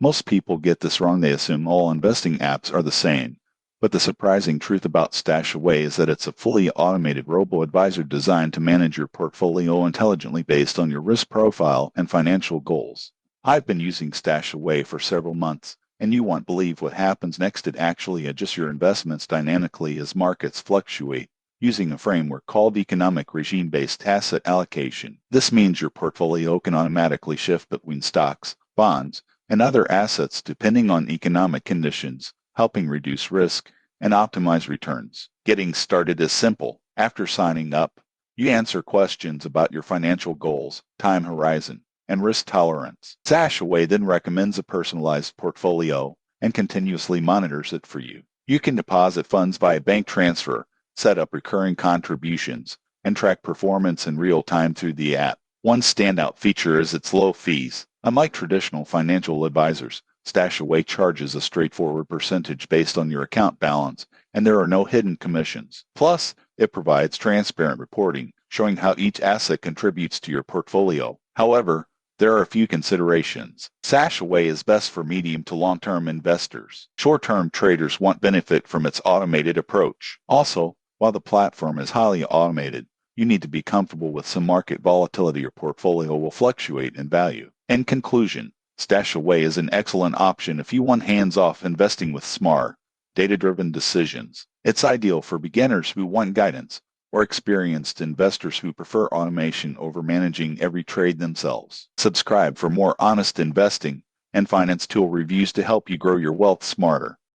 Most people get this wrong. They assume all investing apps are the same. But the surprising truth about StashAway is that it's a fully automated robo-advisor designed to manage your portfolio intelligently based on your risk profile and financial goals. I've been using StashAway for several months, and you won't believe what happens next. It actually adjusts your investments dynamically as markets fluctuate, using a framework called economic regime-based asset allocation. This means your portfolio can automatically shift between stocks, bonds, and other assets depending on economic conditions, helping reduce risk and optimize returns. Getting started is simple. After signing up, you answer questions about your financial goals, time horizon, and risk tolerance. StashAway then recommends a personalized portfolio and continuously monitors it for you. You can deposit funds via bank transfer, set up recurring contributions, and track performance in real time through the app. One standout feature is its low fees. Unlike traditional financial advisors, StashAway charges a straightforward percentage based on your account balance, and there are no hidden commissions. Plus, it provides transparent reporting, showing how each asset contributes to your portfolio. However, there are a few considerations. StashAway is best for medium to long-term investors. Short-term traders won't benefit from its automated approach. Also, while the platform is highly automated, you need to be comfortable with some market volatility. Your portfolio will fluctuate in value. In conclusion, StashAway is an excellent option if you want hands-off investing with smart, data-driven decisions. It's ideal for beginners who want guidance or experienced investors who prefer automation over managing every trade themselves. Subscribe for more honest investing and finance tool reviews to help you grow your wealth smarter.